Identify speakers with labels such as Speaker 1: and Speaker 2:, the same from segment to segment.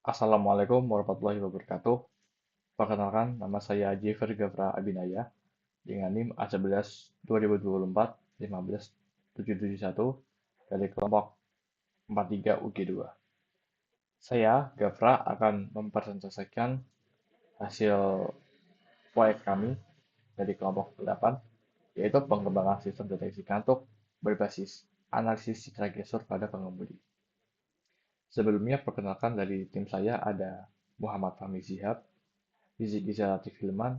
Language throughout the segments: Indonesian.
Speaker 1: Assalamualaikum warahmatullahi wabarakatuh. Perkenalkan, nama saya Jeffer Gavra Abinaya dengan NIM A11 2024 15771 dari kelompok 43 UG2. Saya, Gavra, akan mempresentasikan hasil proyek kami dari kelompok 8, yaitu pengembangan sistem deteksi kantuk berbasis analisis citra gestur pada pengemudi. Sebelumnya, perkenalkan dari tim saya ada Muhammad Fahmi Zihab, Rizky Gizal Latif Hilman,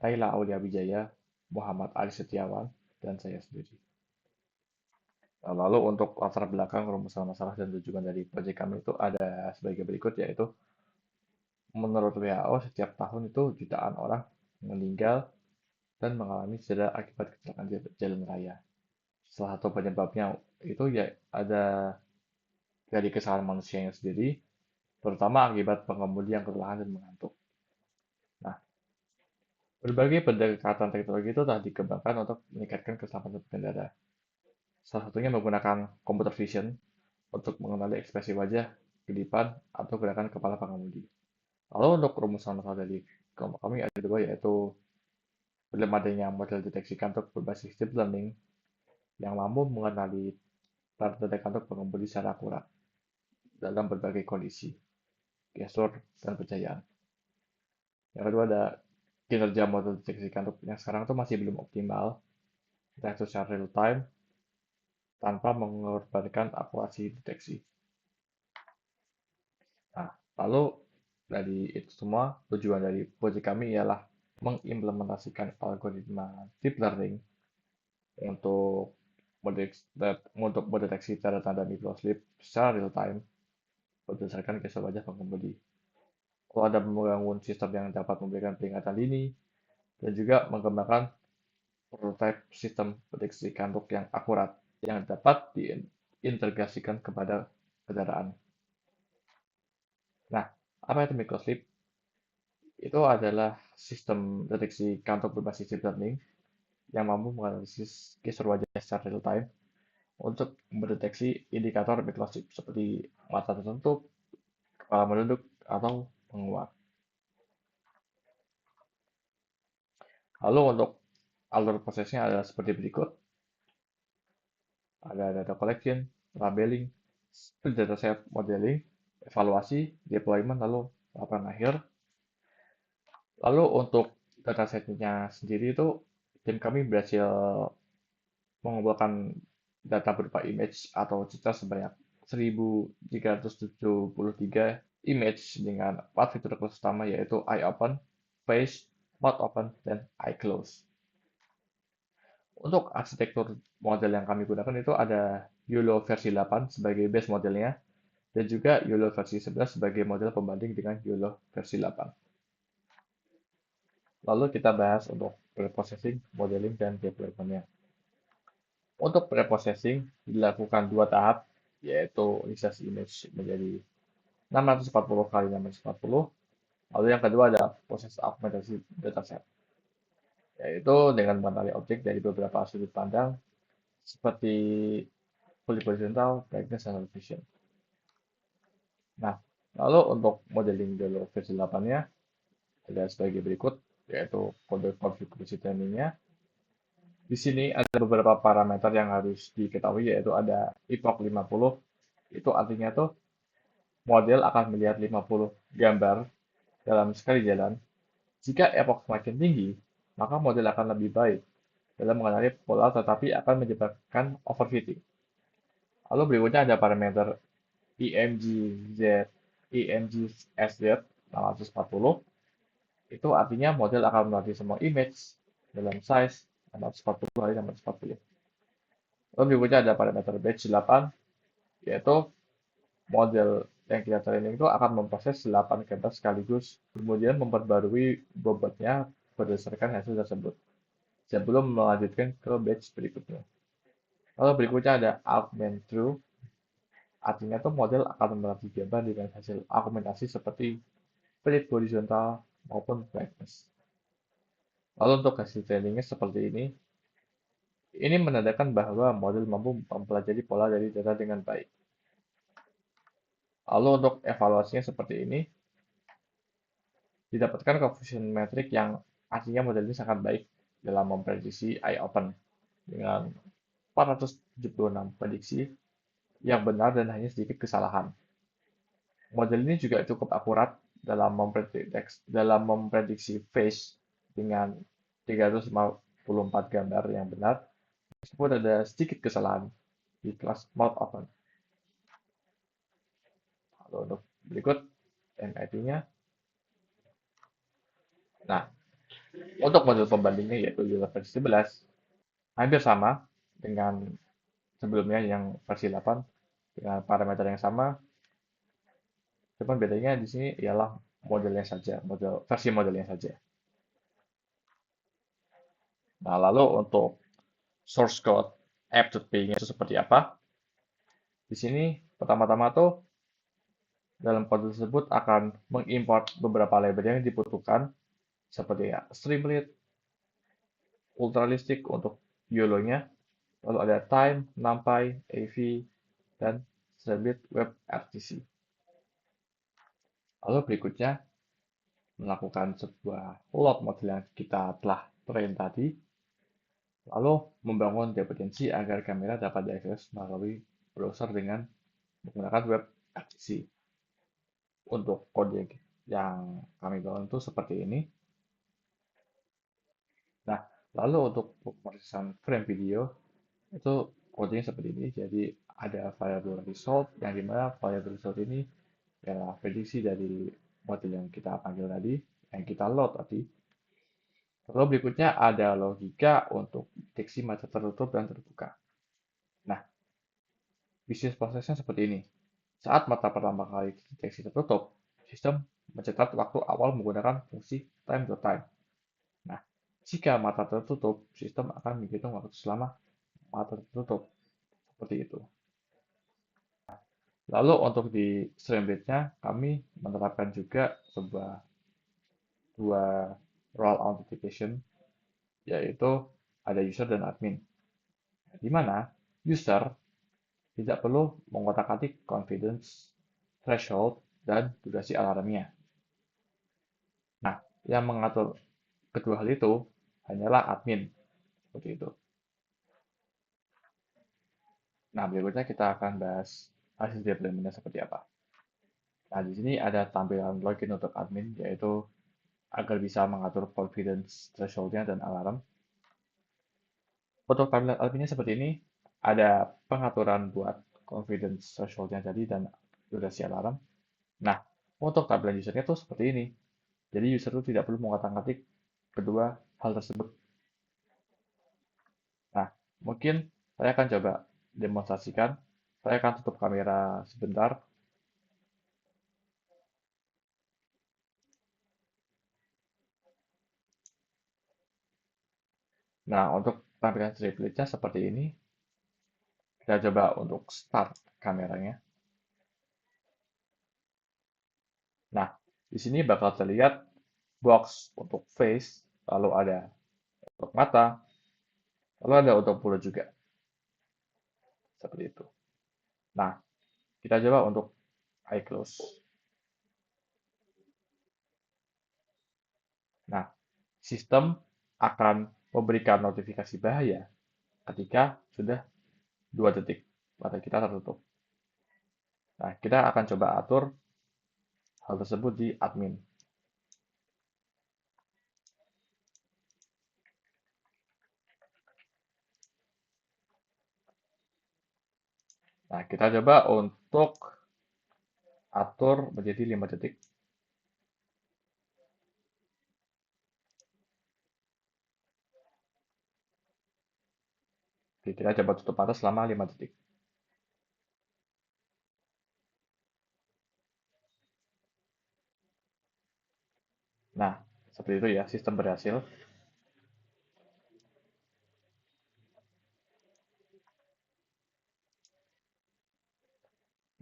Speaker 1: Laila Aulia Wijaya, Muhammad Ali Setiawan, dan saya sendiri. Lalu untuk latar belakang rumusan masalah dan tujuan dari proyek kami itu ada sebagai berikut, yaitu menurut WHO setiap tahun itu jutaan orang meninggal dan mengalami cedera akibat kecelakaan jalan raya. Salah satu penyebabnya itu ya ada dari kesalahan manusianya sendiri, terutama akibat pengemudi yang kelelahan dan mengantuk. Nah, berbagai pendekatan teknologi itu telah dikembangkan untuk meningkatkan keselamatan pengendara. Salah satunya menggunakan computer vision untuk mengenali ekspresi wajah, kedipan, atau gerakan kepala pengemudi. Lalu untuk rumusan masalah dari kelompok kami ada dua, yaitu belum adanya model deteksi kantuk berbasis deep learning yang mampu mengenali tanda-tanda kantuk pengemudi secara akurat dalam berbagai kondisi, gestur, dan pencahayaan. Yang kedua ada kinerja model deteksi kantuk yang sekarang itu masih belum optimal, entah itu secara real time, tanpa mengorbankan akurasi deteksi. Nah, lalu dari itu semua, tujuan dari proyek kami ialah mengimplementasikan algoritma deep learning untuk mendeteksi tanda-tanda microslip secara real time berdasarkan gestur wajah pengemudi. Kalau ada membangun sistem yang dapat memberikan peringatan dini dan juga mengembangkan prototipe sistem deteksi kantuk yang akurat yang dapat diintegrasikan kepada kendaraan. Nah, apa itu microslip? Itu adalah sistem deteksi kantuk berbasis deep learning yang mampu menganalisis gestur wajah secara real time untuk mendeteksi indikator microchip seperti mata tertutup, kepala menunduk, atau menguap. Lalu untuk alur prosesnya adalah seperti berikut. Ada data collection, labeling, data set modeling, evaluasi, deployment, lalu laporan akhir. Lalu untuk datasetnya sendiri itu tim kami berhasil mengumpulkan data berupa image atau citra sebanyak 1.373 image dengan 4 fitur utama, yaitu eye open, face, mouth open, dan eye close. Untuk arsitektur model yang kami gunakan itu ada YOLO versi 8 sebagai base modelnya, dan juga YOLO versi 11 sebagai model pembanding dengan YOLO versi 8. Lalu kita bahas untuk preprocessing, modeling, dan deployment-nya. Untuk preprocessing dilakukan dua tahap, yaitu resize image menjadi 640 kali 640. Lalu yang kedua ada proses augmentasi dataset, yaitu dengan mengenali objek dari beberapa sudut pandang seperti fully horizontal, brightness, dan vision. Nah, lalu untuk modeling dulu versi 8-nya ada sebagai berikut, yaitu kode konfigurasi trainingnya. Di sini ada beberapa parameter yang harus diketahui, yaitu ada epoch 50, itu artinya tuh model akan melihat 50 gambar dalam sekali jalan. Jika epoch semakin tinggi, maka model akan lebih baik dalam mengenali pola tetapi akan menyebabkan overfitting. Lalu berikutnya ada parameter IMGZ, IMGSZ 640. Itu artinya model akan melatih semua image dalam size 640 kali 640. Lalu berikutnya ada parameter batch 8, yaitu model yang kita training itu akan memproses 8 gambar sekaligus, kemudian memperbarui bobotnya berdasarkan hasil tersebut, sebelum melanjutkan ke batch berikutnya. Lalu berikutnya ada augment through, artinya tuh model akan melatih gambar dengan hasil augmentasi seperti split horizontal maupun brightness. Lalu untuk hasil trainingnya seperti ini. Ini menandakan bahwa model mampu mempelajari pola dari data dengan baik. Lalu untuk evaluasinya seperti ini, didapatkan coefficient metrik yang artinya model ini sangat baik dalam memprediksi IOpen dengan 476 prediksi yang benar dan hanya sedikit kesalahan. Model ini juga cukup akurat dalam memprediksi face dengan 354 gambar yang benar, meskipun ada sedikit kesalahan di kelas mount open. Lalu untuk berikut MIP-nya. Nah, untuk model pembandingnya yaitu Euler versi 11, hampir sama dengan sebelumnya yang versi 8 dengan parameter yang sama, cuman bedanya di sini ialah modelnya saja, versi modelnya saja. Nah, lalu untuk source code app.py-nya itu seperti apa? Di sini pertama-tama tuh dalam kode tersebut akan mengimport beberapa library yang dibutuhkan seperti ya, Streamlit, Ultralistic untuk YOLO-nya, lalu ada Time, NumPy, AV, dan Streamlit Web RTC. Lalu berikutnya melakukan sebuah load model yang kita telah train tadi, lalu membangun dependensi agar kamera dapat diakses melalui browser dengan menggunakan web RTC. Untuk kode yang kami bangun itu seperti ini. Nah, lalu untuk pemrosesan frame video itu kodenya seperti ini. Jadi ada variable result yang dimana variable result ini adalah prediksi dari model yang kita panggil tadi, yang kita load tadi. Lalu berikutnya ada logika untuk deteksi mata tertutup dan terbuka. Nah, bisnis prosesnya seperti ini. Saat mata pertama kali deteksi tertutup, sistem mencatat waktu awal menggunakan fungsi time to time. Nah, jika mata tertutup, sistem akan menghitung waktu selama mata tertutup. Seperti itu. Lalu untuk di Streamlit-nya, kami menerapkan juga dua role authentication, yaitu ada user dan admin. Di mana user tidak perlu mengotak-atik confidence threshold dan durasi alarmnya. Nah, yang mengatur kedua hal itu hanyalah admin. Seperti itu. Nah, berikutnya kita akan bahas hasil deployment-nya seperti apa. Nah, di sini ada tampilan login untuk admin, yaitu agar bisa mengatur confidence threshold-nya dan alarm. Untuk tampilan adminnya seperti ini, ada pengaturan buat confidence threshold-nya tadi dan durasi alarm. Nah, untuk tampilan user-nya tuh seperti ini. Jadi user itu tidak perlu mengotak-atik kedua hal tersebut. Nah, mungkin saya akan coba demonstrasikan. Saya akan tutup kamera sebentar. Nah, untuk tampilan Streamlit-nya seperti ini. Kita coba untuk start kameranya. Nah, di sini bakal terlihat box untuk face, lalu ada untuk mata, lalu ada untuk mulut juga. Seperti itu. Nah, kita coba untuk eye close. Nah, sistem akan memberikan notifikasi bahaya ketika sudah 2 detik mata kita tertutup. Nah, kita akan coba atur hal tersebut di admin. Nah, kita coba untuk atur menjadi 5 detik. Oke, kita coba tutup mata selama 5 detik. Nah, seperti itu ya, sistem berhasil.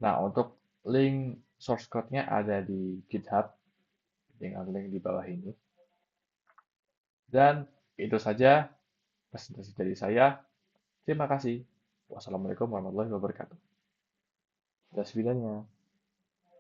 Speaker 1: Nah, untuk link source code-nya ada di GitHub dengan link di bawah ini. Dan itu saja presentasi dari saya. Terima kasih. Wassalamualaikum warahmatullahi wabarakatuh. Atas videonya.